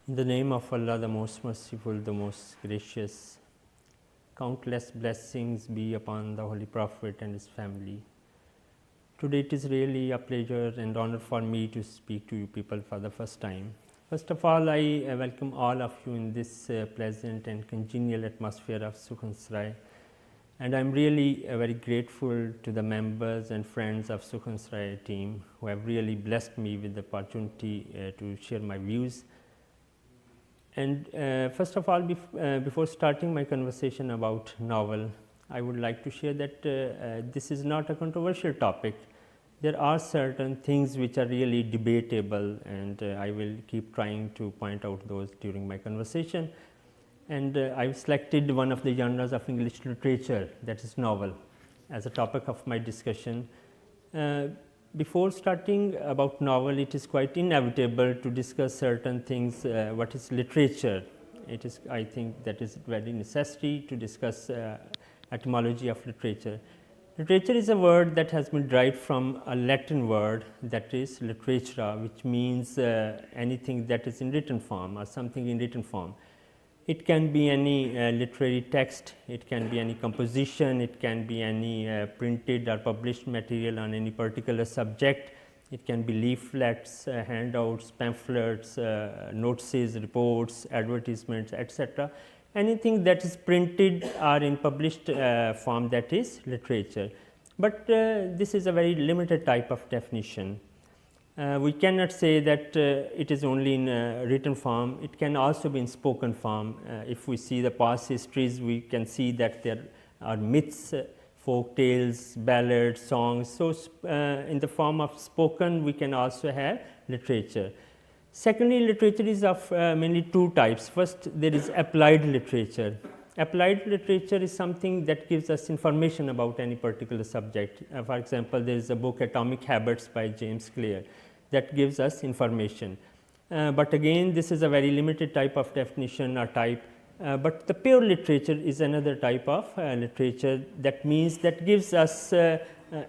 In the name of Allah, the most merciful, the most gracious, countless blessings be upon the Holy Prophet and his family. Today it is really a pleasure and honor for me to speak to you people for the first time. First of all, I welcome all of you in this pleasant and congenial atmosphere of Seraۓ, and I am really very grateful to the members and friends of Seraۓ team who have really blessed me with the opportunity to share my views. And first of all, before starting my conversation about novel, I would like to share that this is not a controversial topic. There are certain things which are really debatable, and I will keep trying to point out those during my conversation. And I've selected one of the genres of English literature, that is novel, as a topic of my discussion. Before starting about novel, it is quite inevitable to discuss certain things. What is literature? It is, I think, that is very necessary to discuss etymology of literature. Literature is a word that has been derived from a Latin word, that is literatura, which means anything that is in written form or something in written form. It can be any literary text, it can be any composition, it can be any printed or published material on any particular subject, it can be leaflets, handouts, pamphlets, notices, reports, advertisements, etc. Anything that is printed or in published form, that is literature. But this is a very limited type of definition. We cannot say that it is only in written form, it can also be in spoken form. If we see the past histories, we can see that there are myths, folk tales, ballads, songs. So, in the form of spoken, we can also have literature. Secondly, literature is of mainly two types. First, there is applied literature. Applied literature is something that gives us information about any particular subject. For example, there is a book, Atomic Habits by James Clear, that gives us information. But again, this is a very limited type of definition or type. But the pure literature is another type of literature, that means that gives us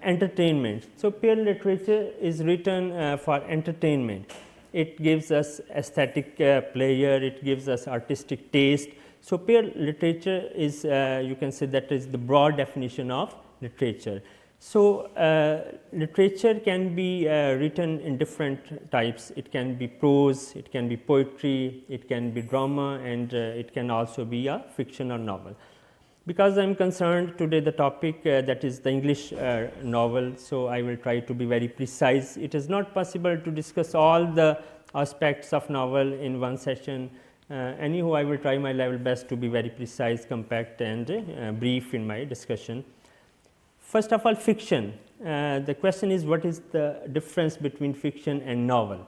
entertainment. So, pure literature is written for entertainment. It gives us aesthetic pleasure, it gives us artistic taste. So, pure literature is, you can say, that is the broad definition of literature. So, literature can be written in different types. It can be prose, it can be poetry, it can be drama, and it can also be a fiction or novel. Because I am concerned today the topic that is the English novel, so I will try to be very precise. It is not possible to discuss all the aspects of novel in one session. Anyhow, I will try my level best to be very precise, compact, and brief in my discussion. First of all, fiction. The question is, what is the difference between fiction and novel?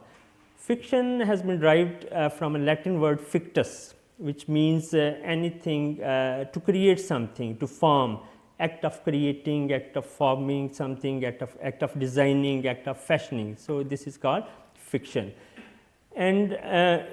Fiction has been derived from a Latin word fictus, which means anything to create something, to form, act of creating, act of forming something, act of designing, act of fashioning. So, this is called fiction. And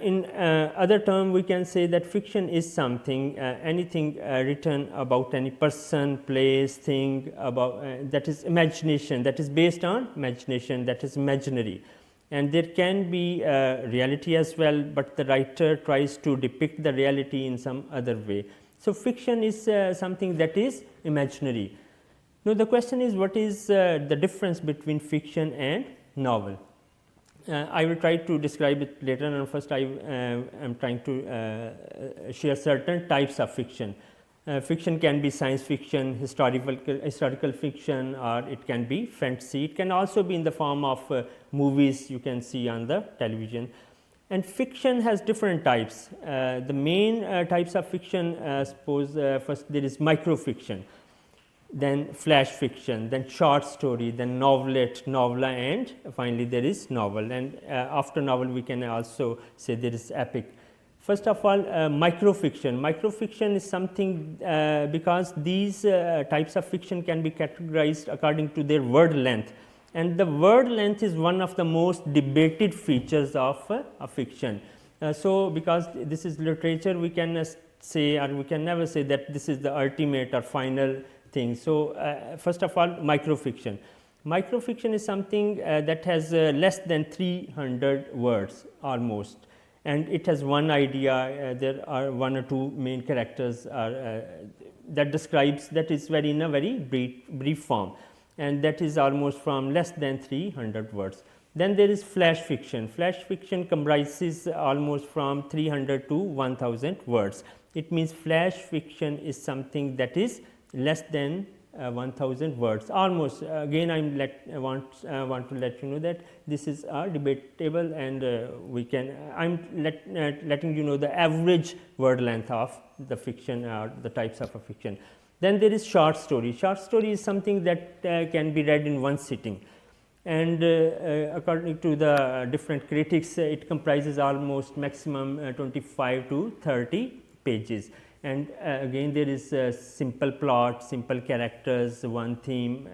in other term, we can say that fiction is something, anything written about any person, place, thing, about that is imagination, that is based on imagination, that is imaginary. And there can be reality as well, but the writer tries to depict the reality in some other way. So, fiction is something that is imaginary. Now, the question is, what is the difference between fiction and novel? I will try to describe it later, and first I am trying to share certain types of fiction. Fiction can be science fiction, historical fiction, or it can be fantasy. It can also be in the form of movies you can see on the television. And fiction has different types. The main types of fiction, suppose first there is microfiction, then flash fiction, then short story, then novelette, novella, and finally there is novel. And after novel, we can also say there is epic. First of all, microfiction. Microfiction is something because these types of fiction can be categorized according to their word length, and the word length is one of the most debated features of fiction. So, because this is literature, we can say, or we can never say that this is the ultimate or final thing. So, first of all, microfiction. Microfiction is something that has less than 300 words almost, and it has one idea. There are one or two main characters that describes, that is very in a very brief form, and that is almost from less than 300 words. Then there is flash fiction. Flash fiction comprises almost from 300 to 1000 words. It means flash fiction is something that is less than 1000 words, almost. Again, I want to let you know that this is debatable, and I am letting you know the average word length of the fiction or the types of a fiction. Then there is short story. Short story is something that can be read in one sitting, and according to the different critics, it comprises almost maximum 25 to 30 pages. And again, there is a simple plot, simple characters, one theme.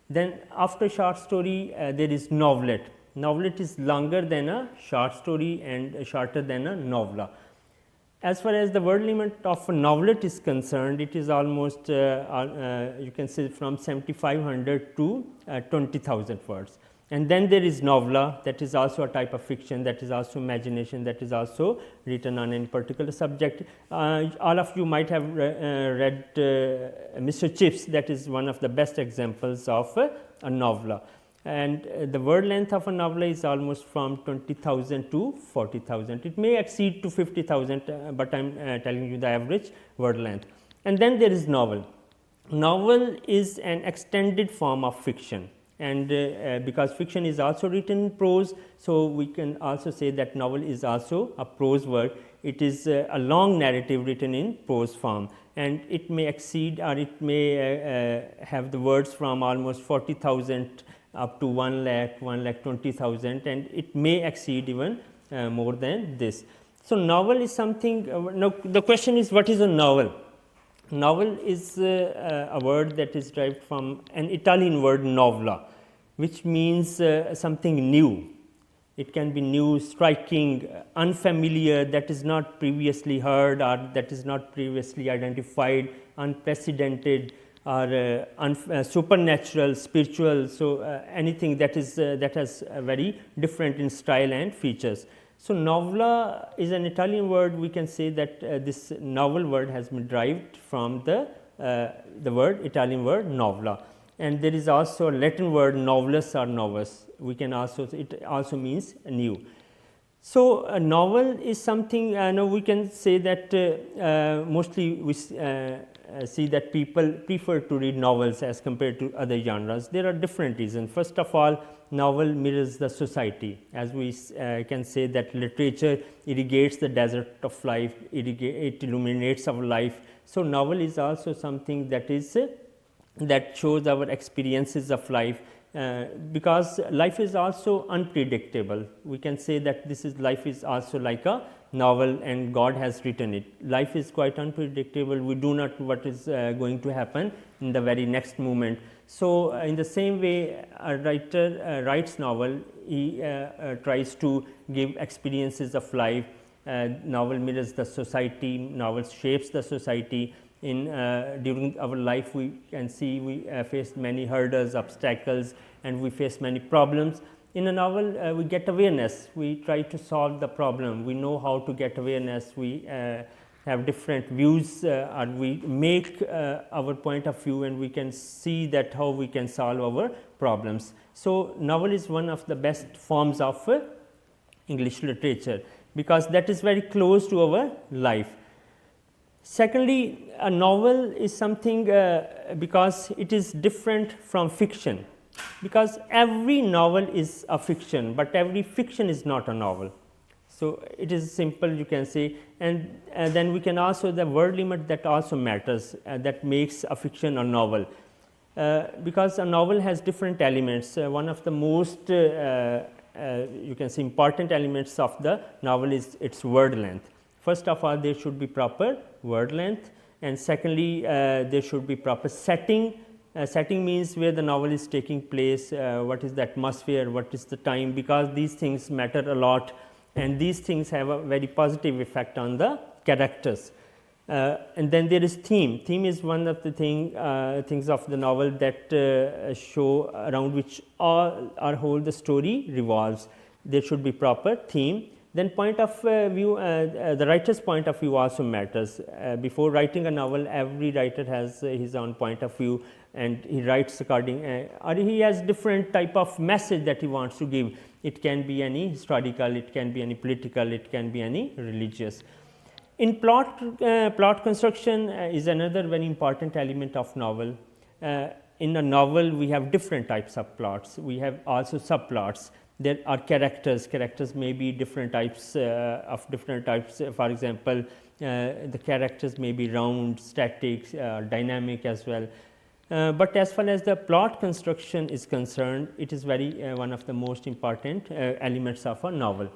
Then after short story, there is novelette. Novelette is longer than a short story and shorter than a novella. As far as the word limit of a novelette is concerned, it is almost you can say from 7500 to 20,000 words. And then there is novella, that is also a type of fiction, that is also imagination, that is also written on any particular subject. All of you might have read Mr. Chips, that is one of the best examples of a novella. And the word length of a novella is almost from 20,000 to 40,000. It may exceed to 50,000, but I am telling you the average word length. And then there is novel. Novel is an extended form of fiction. And because fiction is also written in prose, so we can also say that novel is also a prose work. It is a long narrative written in prose form, and it may exceed, or it may have the words from almost 40,000 up to 1 lakh, 1,20,000, and it may exceed even more than this. So novel is something. Now the question is, what is a novel? Novel is a word that is derived from an Italian word novella, which means something new. It can be new, striking, unfamiliar, that is not previously heard or that is not previously identified, unprecedented, or supernatural, spiritual. So anything that is that has very different in style and features. So novella is an Italian word. We can say that this novel word has been derived from the Italian word novella. And there is also a Latin word novellus or novus. We can also, it also means new. So a novel is something, now we can say that mostly we see that people prefer to read novels as compared to other genres. There are different reasons. First of all, novel mirrors the society. As we can say that literature irrigates the desert of life, it illuminates our life. So novel is also something that is that shows our experiences of life, because life is also unpredictable. We can say that life is also like a novel, and God has written it. Life is quite unpredictable. We do not know what is going to happen in the very next moment. So in the same way, a writer writes novel, he tries to give experiences of life. Novel mirrors the society, novel shapes the society. During our life, we can see we face many hurdles, obstacles, and we face many problems. In a novel, we get awareness. We try to solve the problem. We know how to get awareness. We have different views, or we make our point of view, and we can see that how we can solve our problems. So novel is one of the best forms of English literature, because that is very close to our life. Secondly, a novel is something because it is different from fiction, because every novel is a fiction, but every fiction is not a novel. So it is simple, you can say, and then we can also, the word limit that also matters, that makes a fiction a novel, because a novel has different elements. One of the most you can say important elements of the novel is its word length. First of all, there should be proper word length, and secondly, there should be proper setting. Setting means where the novel is taking place, what is the atmosphere, what is the time, because these things matter a lot, and these things have a very positive effect on the characters. And then there is theme. Theme is one of the things of the novel that show around which all or whole the story revolves. There should be proper theme. Then point of view, the writer's point of view also matters. Before writing a novel, every writer has his own point of view, and he writes according, or he has different type of message that he wants to give. It can be any historical, it can be any political, it can be any religious. In plot construction is another very important element of novel. In a novel, we have different types of plots. We have also subplots. There are characters. Characters may be different types of different types. For example, the characters may be round, static, dynamic as well. But as far as the plot construction is concerned, it is very one of the most important elements of a novel.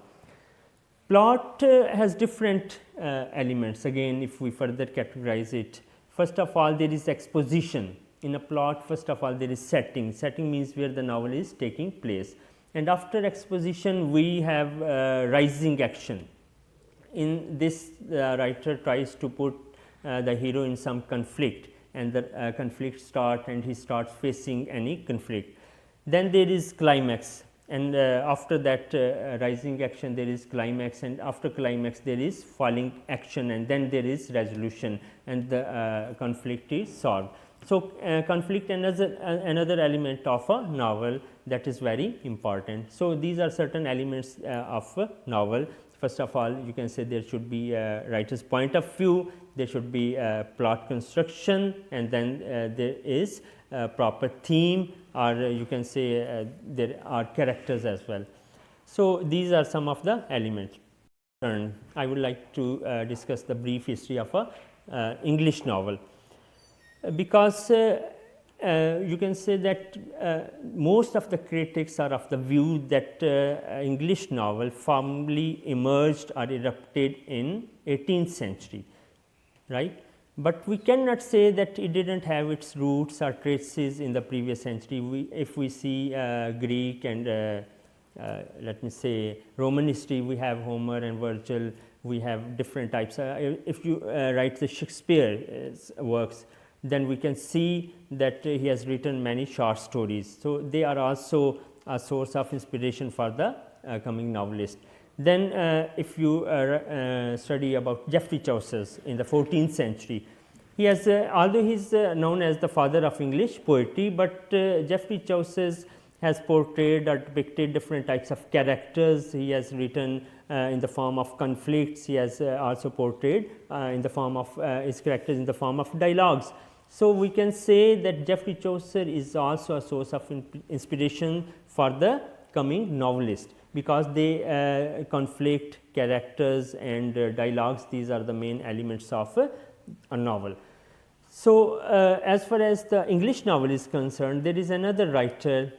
Plot has different elements. Again, if we further categorize it, first of all, there is exposition. In a plot, first of all, there is setting. Setting means where the novel is taking place. And after exposition, we have rising action. In this, the writer tries to put the hero in some conflict, and the conflict starts, and he starts facing any conflict. Then there is climax, and after that rising action, there is climax, and after climax, there is falling action, and then there is resolution, and the conflict is solved. So, conflict another element of a novel that is very important. So, these are certain elements of a novel. First of all, you can say there should be a writer's point of view, there should be plot construction, and then there is a proper theme, or you can say there are characters as well. So, these are some of the elements. I would like to discuss the brief history of a English novel. Because you can say that most of the critics are of the view that English novel formally emerged or erupted in 18th century, right. But we cannot say that it did not have its roots or traces in the previous century. If we see Greek and let me say Roman history, we have Homer and Virgil, we have different types. If you write the Shakespeare's works, then we can see that he has written many short stories. So, they are also a source of inspiration for the coming novelist. Then if you study about Geoffrey Chaucer in the 14th century, he has although he is known as the father of English poetry, but Geoffrey Chaucer has portrayed or depicted different types of characters. He has written in the form of conflicts. He has also portrayed in the form of his characters in the form of dialogues. So, we can say that Geoffrey Chaucer is also a source of inspiration for the coming novelist, because they conflict, characters and dialogues. These are the main elements of a novel. So, as far as the English novel is concerned, there is another writer,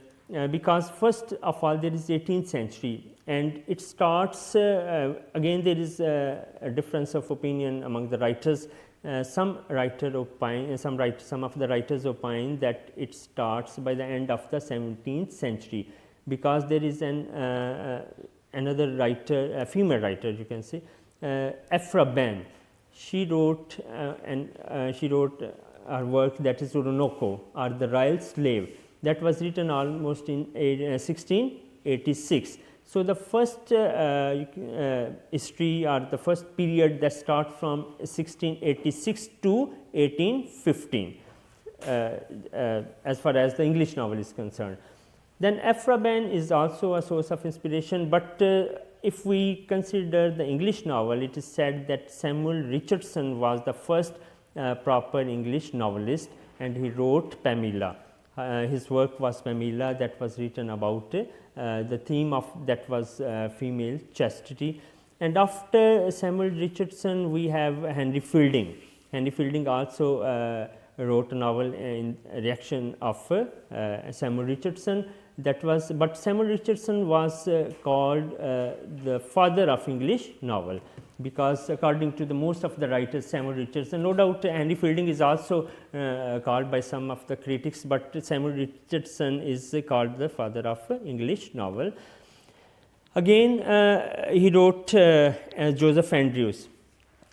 because first of all there is 18th century, and it starts again there is a difference of opinion among the writers. Some of the writers opine that it starts by the end of the 17th century, because there is another writer, a female writer, you can say, Ephra Behn. She wrote her work, that is Oroonoko, or the Royal Slave, that was written almost in 1686. So, the first history or the first period that starts from 1686 to 1815 as far as the English novel is concerned. Then Ephra Behn is also a source of inspiration, but if we consider the English novel, it is said that Samuel Richardson was the first proper English novelist, and he wrote Pamela. His work was Pamela, that was written about the theme of that was female chastity. And after Samuel Richardson, we have Henry Fielding. Henry Fielding also wrote a novel in reaction of Samuel Richardson. That was, but Samuel Richardson was called the father of English novel, because according to the most of the writers, Samuel Richardson, no doubt Henry Fielding is also called by some of the critics, but Samuel Richardson is called the father of English novel. Again, he wrote Joseph Andrews.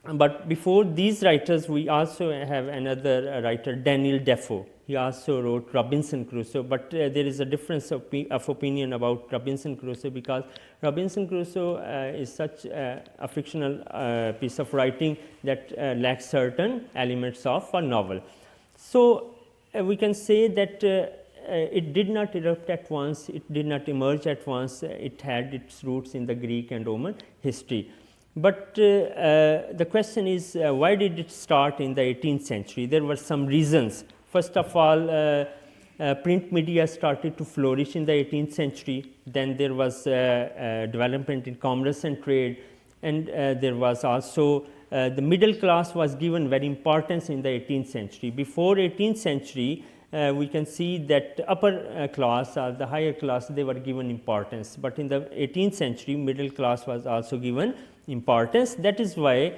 But before these writers, we also have another writer, Daniel Defoe. He also wrote Robinson Crusoe, but there is a difference of opinion about Robinson Crusoe, because Robinson Crusoe is such a fictional piece of writing that lacks certain elements of a novel. So, we can say that it did not erupt at once, it did not emerge at once, it had its roots in the Greek and Roman history. But the question is, why did it start in the 18th century? There were some reasons. First of all, print media started to flourish in the 18th century. Then there was development in commerce and trade, and there was also the middle class was given very importance in the 18th century. Before 18th century, we can see that upper class or the higher class, they were given importance, but in the 18th century middle class was also given importance. That is why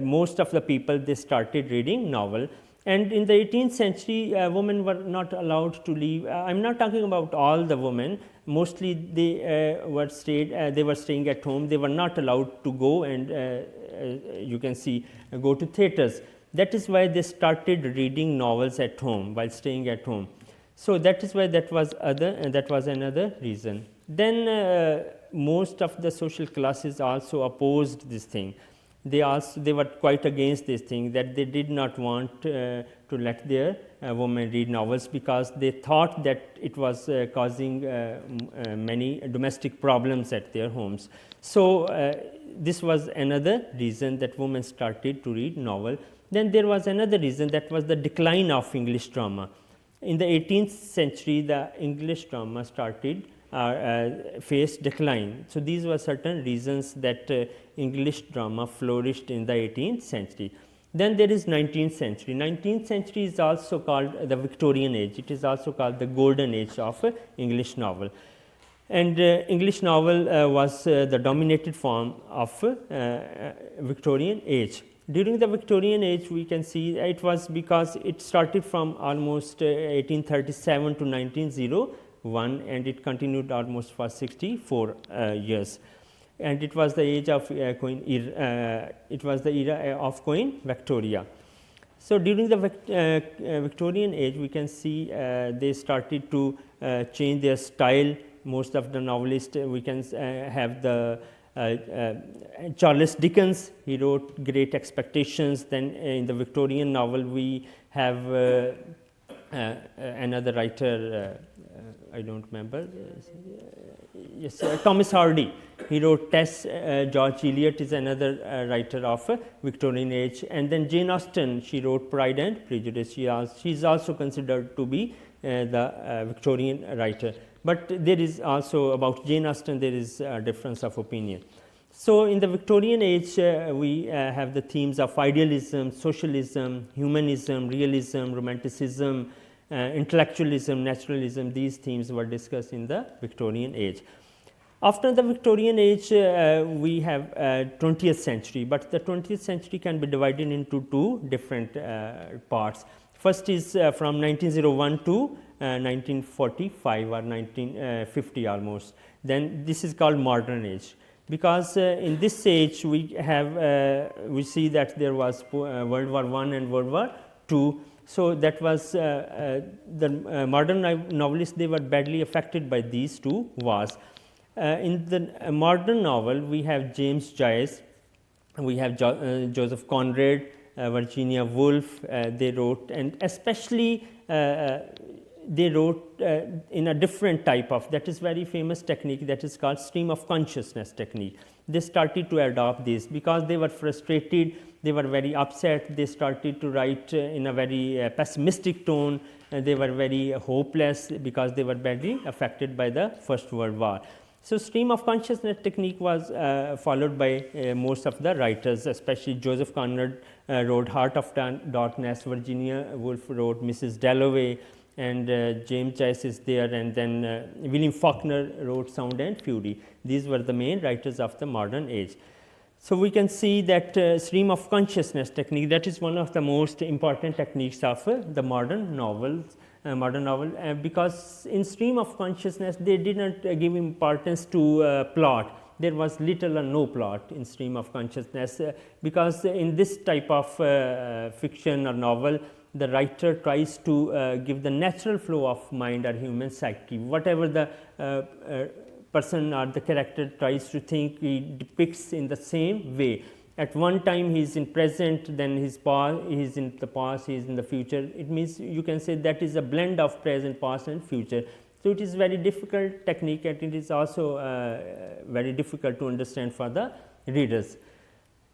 most of the people, they started reading novel. And in the 18th century, women were not allowed to leave. I am not talking about all the women. Mostly they were staying at home. They were not allowed to go and you can see go to theaters. That is why they started reading novels at home while staying at home. So that is why that was another reason. Then most of the social classes also opposed this thing. They were quite against this thing, that they did not want to let their women read novels, because they thought that it was causing many domestic problems at their homes. So this was another reason that women started to read novel. Then there was another reason, that was the decline of English drama. In the 18th century, the English drama started faced decline. So these were certain reasons that English drama flourished in the 18th century. Then there is 19th century. 19th century is also called the Victorian age. It is also called the golden age of English novel. And English novel was the dominated form of Victorian age. During the Victorian age, we can see it was because it started from almost 1837 to 1901, and it continued almost for 64 years. And it was the age of it was the era of Queen Victoria. So during the Victorian age, we can see they started to change their style. Most of the novelists, we can have the Charles Dickens. He wrote Great Expectations. Then in the Victorian novel, we have another writer, I don't remember, yes, Thomas Hardy. He wrote Tess. George Eliot is another writer of Victorian age. And then Jane Austen, she wrote Pride and Prejudice. She is also considered to be the Victorian writer. But there is also, about Jane Austen, there is a difference of opinion. So in the Victorian age, we have the themes of idealism, socialism, humanism, realism, romanticism, intellectualism, naturalism. These themes were discussed in the Victorian age. After the Victorian age, we have 20th century, but the 20th century can be divided into two different parts. First is from 1901 to 1945 or 1950 almost. Then this is called modern age, because in this age we see that there was World War I and World War II. So that was the modern novelists, they were badly affected by these two wars. In the modern novel, we have James Joyce, we have Joseph Conrad, Virginia Woolf. They wrote, and especially they wrote in a different type of, that is very famous technique, that is called stream of consciousness technique. They started to adopt this because they were frustrated, they were very upset. They started to write in a very pessimistic tone. They were very hopeless because they were badly affected by the First World War. So stream of consciousness technique was followed by most of the writers, especially Joseph Conrad wrote Heart of Darkness, Virginia Woolf wrote Mrs. Dalloway, and James Joyce is there, and then William Faulkner wrote Sound and Fury. These were the main writers of the modern age. So we can see that stream of consciousness technique, that is one of the most important techniques of the modern novels. Because in stream of consciousness they did not give importance to plot. there was little or no plot in Stream of Consciousness, because in this type of fiction or novel, the writer tries to give the natural flow of mind or human psyche. Whatever the person or the character tries to think, he depicts in the same way. At one time he is in present, then he is in the past, he is in the future. It means you can say that is a blend of present, past and future. So, it is very difficult technique, and it is also very difficult to understand for the readers.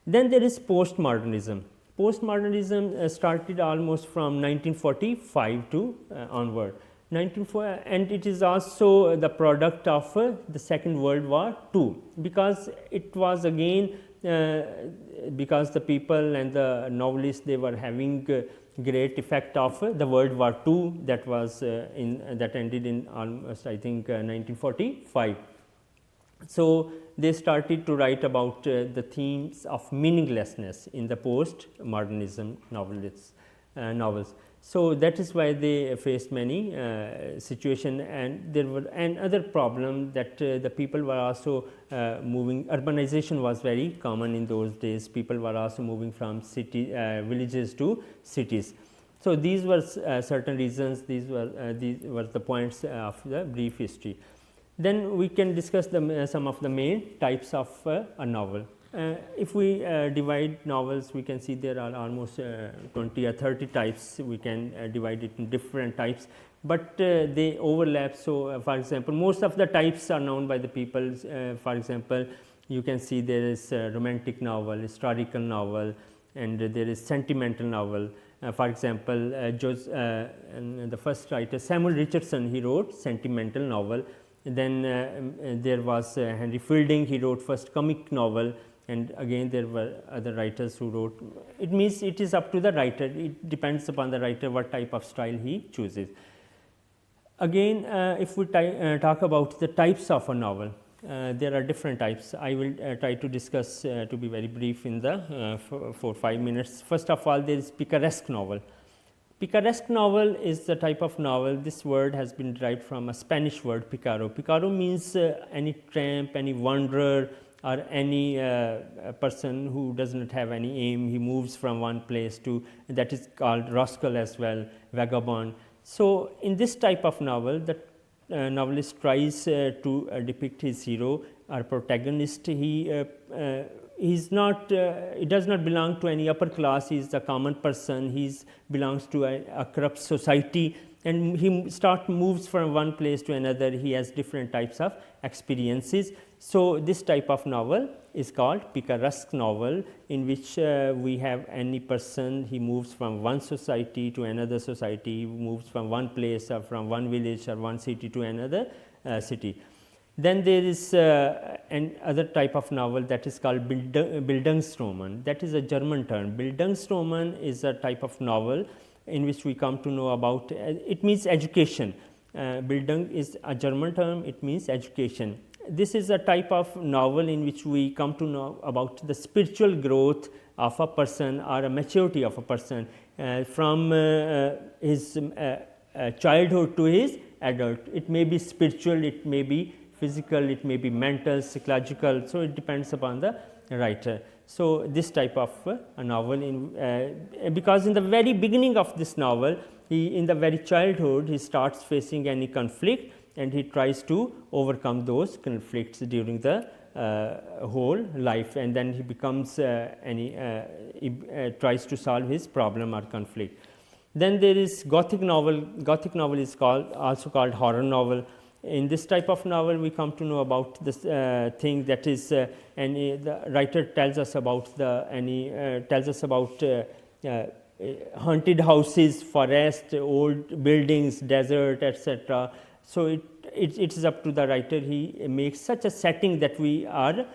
Then there is postmodernism. Postmodernism started almost from 1945 to onward. And it is also the product of the Second World War II, because it was again because the people and the novelists, they were having great effect of the World War II that was that ended in almost, I think, 1945. So, they started to write about the themes of meaninglessness in the post-modernism novels. So, that is why they faced many situations, and there were another problem that the people were also moving. Urbanization was very common in those days. People were also moving from villages to cities. So, these were certain reasons. These were the points of the brief history. Then we can discuss some of the main types of a novel. If we divide novels, we can see there are almost 20 or 30 types. We can divide it in different types, but they overlap. So, for example, most of the types are known by the people. For example, you can see there is romantic novel, historical novel, and there is sentimental novel. For example, the first writer, Samuel Richardson, he wrote sentimental novel. Then there was Henry Fielding, he wrote first comic novel, and again there were other writers who wrote. It means it is up to the writer, it depends upon the writer what type of style he chooses. Again, if we talk about the types of a novel, there are different types. I will try to discuss to be very brief in the 4-5 minutes. First of all, there is picaresque novel. Picaresque novel is the type of novel. This word has been derived from a Spanish word, picaro. Picaro means any tramp, any wanderer, or any person who does not have any aim. He moves from one place to, that is called rascal as well, vagabond. So, in this type of novel, the novelist tries to depict his hero or protagonist. He is not, he does not belong to any upper class. He is a common person. He belongs to a corrupt society, and he moves from one place to another. He has different types of experiences. So, this type of novel is called picaresque novel, in which we have any person, he moves from one society to another society, he moves from one place or from one village or one city to another city. Then there is another type of novel that is called Bildungsroman. That is a German term. Bildungsroman is a type of novel in which we come to know about, it means education. Bildung is a German term, it means education. This is a type of novel in which we come to know about the spiritual growth of a person or a maturity of a person from his childhood to his adult. It may be spiritual, it may be physical, it may be mental, psychological. So, it depends upon the writer. So, this type of a novel, because in the very beginning of this novel, in the very childhood, he starts facing any conflict, and he tries to overcome those conflicts during the whole life, and then he becomes tries to solve his problem or conflict. Then there is Gothic novel. Gothic novel is also called horror novel. In this type of novel, we come to know about this thing that is, the writer tells us about haunted houses, forest, old buildings, desert, etc. So, it is up to the writer. He makes such a setting that we are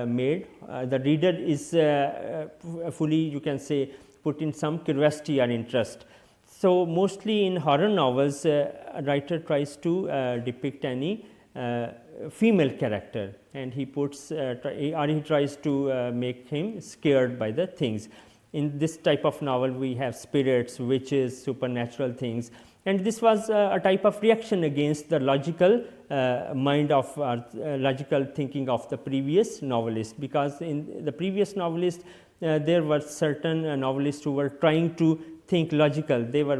made. The reader is fully, you can say, put in some curiosity or interest. So, mostly in horror novels, a writer tries to depict any female character, and he puts or he tries to make him scared by the things. In this type of novel, we have spirits, witches, supernatural things. And this was a type of reaction against the logical mind of logical thinking of the previous novelist, because in the previous novelist there were certain novelists who were trying to think logical. They were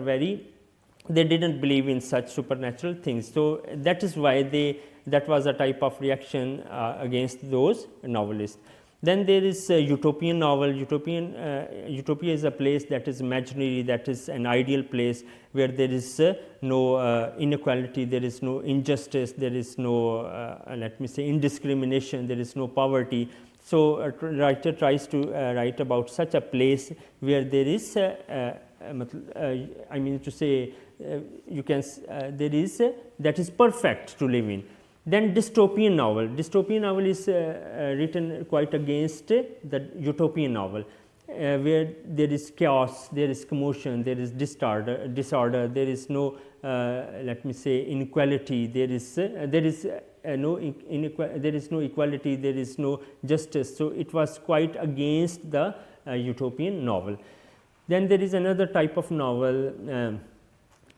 they did not believe in such supernatural things. So, that is why that was a type of reaction against those novelists. Then there is a utopian novel. Utopia is a place that is imaginary, that is an ideal place where there is no inequality, there is no injustice, there is no let me say indiscrimination, there is no poverty. So, a writer tries to write about such a place where there is I mean to say you can there is that is perfect to live in. Then dystopian novel. Dystopian novel is written quite against the utopian novel, where there is chaos, there is commotion, there is disorder, there is no let me say inequality, there is no equality, there is no justice. So, it was quite against the utopian novel. Then there is another type of novel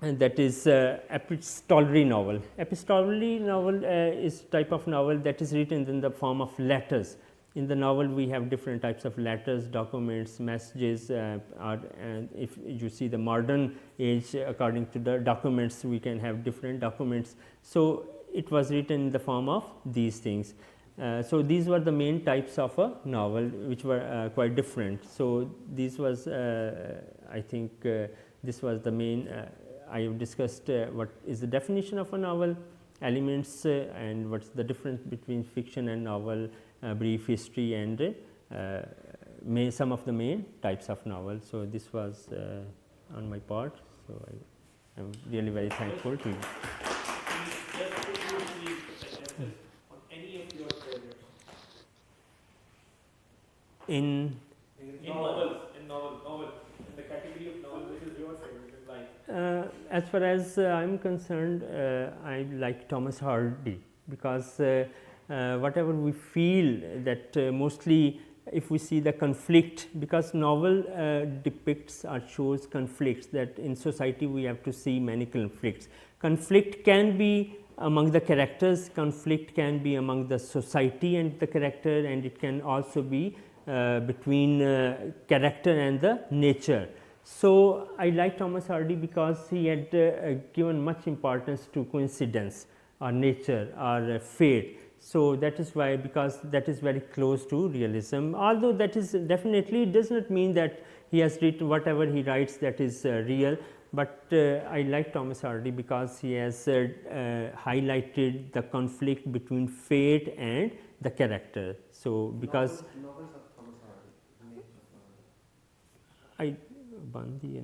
and that is epistolary novel. Epistolary novel is type of novel that is written in the form of letters. In the novel we have different types of letters, documents, messages, and if you see the modern age, according to the documents, we can have different documents. So, it was written in the form of these things. So, these were the main types of a novel which were quite different. So, this was I think this was the main I have discussed what is the definition of a novel, elements and what is the difference between fiction and novel, brief history, and some of the main types of novels. So, this was on my part. So, I am really very thankful to you. In novel, in the category of novel, which is your favorite? Like as far as I am concerned, I like Thomas Hardy, because whatever we feel that mostly if we see the conflict, because novel depicts or shows conflicts, that in society we have to see many conflicts. Conflict can be among the characters, conflict can be among the society and the character, and it can also be between character and the nature. So, I like Thomas Hardy because he had given much importance to coincidence or nature or fate. So, that is why, because that is very close to realism, although that is definitely does not mean that he has written whatever he writes that is real, but I like Thomas Hardy because he has highlighted the conflict between fate and the character. So, because I Bandi,